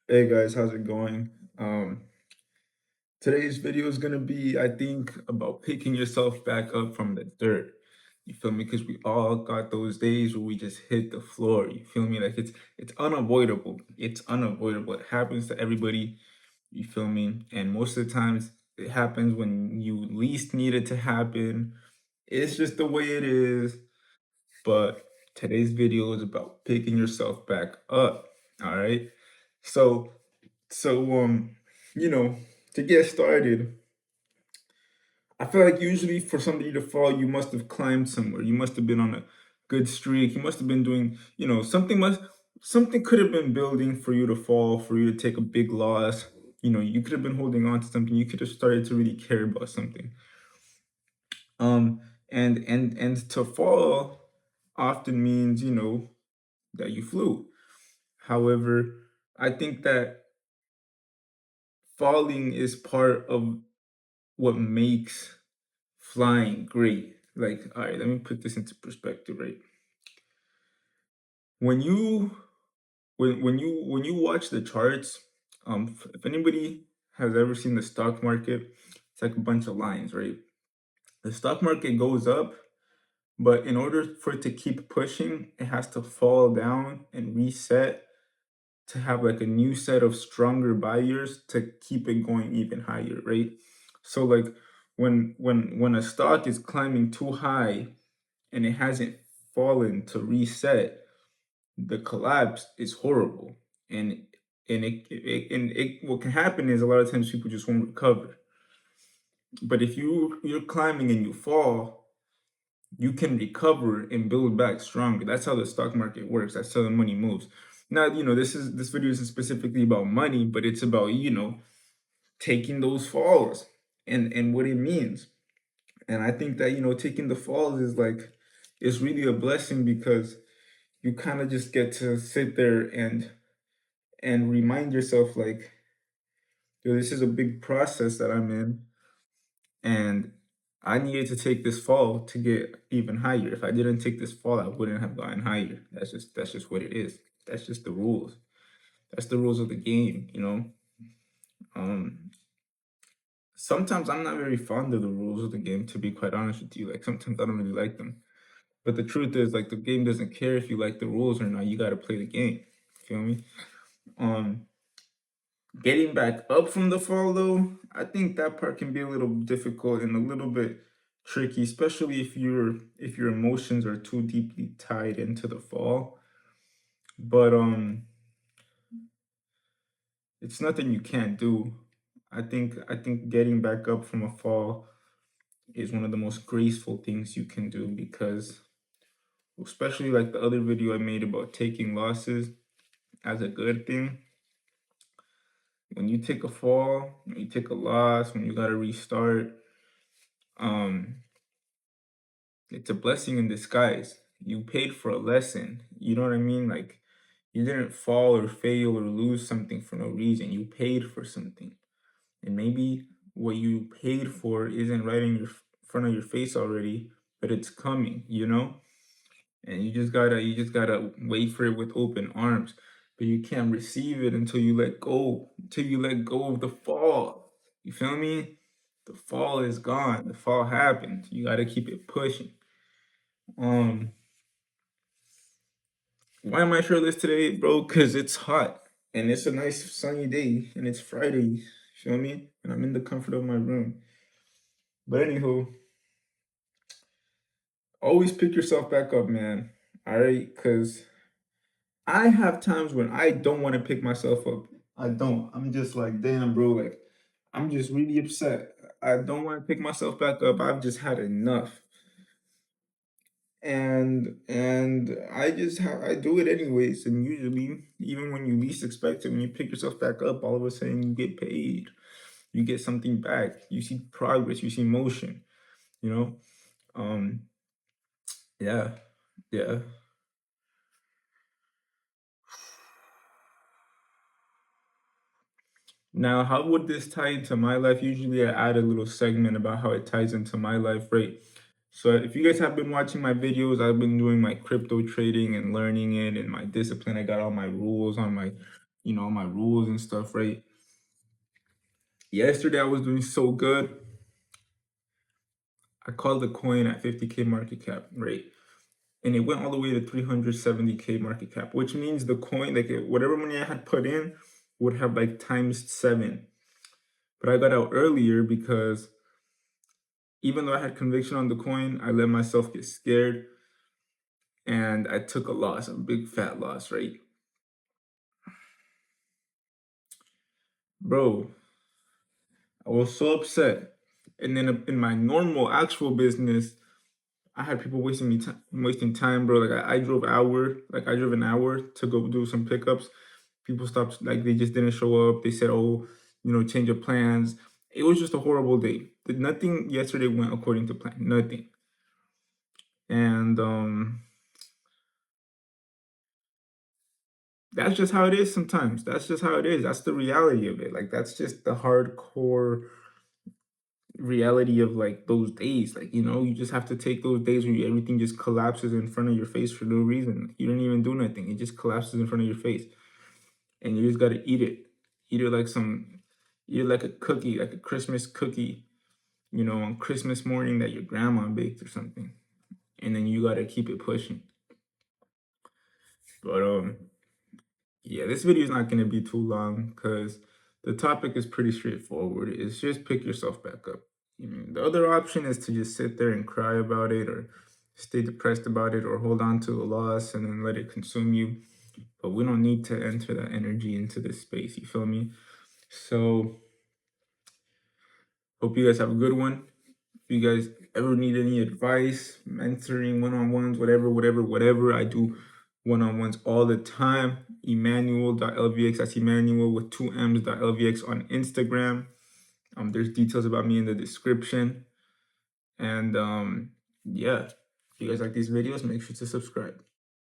Hey guys, how's it going? Today's video is gonna be, I think, about picking yourself back up from the dirt. You feel me? Because we all got those days where we just hit the floor. You feel me? Like it's unavoidable. It's unavoidable. It happens to everybody. You feel me? And most of the times it happens when you least need it to happen. It's just the way it is. But today's video is about picking yourself back up. All right. So so, you know, to get started, I feel like usually for somebody to fall, you must have climbed somewhere. You must have been on a good streak. You must have been doing, something could have been building for you to fall, for you to take a big loss. You could have been holding on to something. You could have started to really care about something. And to fall often means, that you flew. However, I think that falling is part of what makes flying great. Like, all right, let me put this into perspective, right? When you when you watch the charts, if anybody has ever seen the stock market, it's like a bunch of lines, right? The stock market goes up, but in order for it to keep pushing, it has to fall down and reset to have like a new set of stronger buyers to keep it going even higher, right? So like when a stock is climbing too high and it hasn't fallen to reset, the collapse is horrible. And what can happen is a lot of times people just won't recover. But if you're climbing and you fall, you can recover and build back stronger. That's how the stock market works. That's how the money moves. Now, this video isn't specifically about money, but it's about, taking those falls and what it means. And I think that, taking the falls is really a blessing because you kind of just get to sit there and remind yourself like, yo, this is a big process that I'm in, and I needed to take this fall to get even higher. If I didn't take this fall, I wouldn't have gotten higher. That's just what it is. That's just the rules. That's the rules of the game. Um, Sometimes I'm not very fond of the rules of the game, to be quite honest with you. Like sometimes I don't really like them. But the truth is, like, the game doesn't care if you like the rules or not. You got to play the game. Feel me? Um, Getting back up from the fall, though, I think that part can be a little difficult and a little bit tricky, especially if your emotions are too deeply tied into the fall. But it's nothing you can't do. I think getting back up from a fall is one of the most graceful things you can do because, especially like the other video I made about taking losses as a good thing, when you take a fall, when you take a loss, when you gotta restart, um, it's a blessing in disguise. You paid for a lesson. You know what I mean? Like you didn't fall or fail or lose something for no reason. You paid for something. And maybe what you paid for isn't right in your front of your face already, but it's coming. And you just gotta wait for it with open arms. But you can't receive it until you let go, until you let go of the fall. You feel me? The fall is gone. The fall happened. You gotta keep it pushing. Um, why am I shirtless today, bro? Cause it's hot and it's a nice sunny day and it's Friday. You feel me? And I'm in the comfort of my room. But anywho, always pick yourself back up, man. All right, cause I have times when I don't want to pick myself up. I don't. I'm just like, damn, bro. Like, I'm just really upset. I don't want to pick myself back up. I've just had enough. And I do it anyways. And usually, even when you least expect it, when you pick yourself back up, all of a sudden you get paid. You get something back. You see progress. You see motion. You know. Um. Yeah. Yeah. Now, how would this tie into my life? Usually, I add a little segment about how it ties into my life, right? So, if you guys have been watching my videos, I've been doing my crypto trading and learning it and my discipline. I got all my rules on my all my rules and stuff, right? Yesterday I was doing so good. I called the coin at 50K market cap, right? And it went all the way to 370K market cap, which means the coin, like whatever money I had put in, would have like times 7. But I got out earlier because even though I had conviction on the coin, I let myself get scared and I took a loss, a big fat loss, right? Bro, I was so upset. And then in my normal actual business, I had people wasting time, bro. Like I drove an hour to go do some pickups. People stopped, like they just didn't show up. They said, "Oh, change of plans." It was just a horrible day. Nothing yesterday went according to plan. Nothing. And that's just how it is sometimes. That's just how it is. That's the reality of it. Like that's just the hardcore reality of like those days. Like, you just have to take those days where everything just collapses in front of your face for no reason. You didn't even do nothing. It just collapses in front of your face. And you just gotta eat it. Eat it like eat it like a cookie, like a Christmas cookie, on Christmas morning that your grandma baked or something. And then you gotta keep it pushing. But yeah, this video is not gonna be too long because the topic is pretty straightforward. It's just pick yourself back up. The other option is to just sit there and cry about it or stay depressed about it or hold on to the loss and then let it consume you. But we don't need to enter that energy into this space. You feel me? So hope you guys have a good one. If you guys ever need any advice, mentoring, one-on-ones, whatever, I do one-on-ones all the time. Emmanuel.lvx, that's Emmanuel with 2M's.lvx on Instagram. There's details about me in the description. And yeah, if you guys like these videos, make sure to subscribe.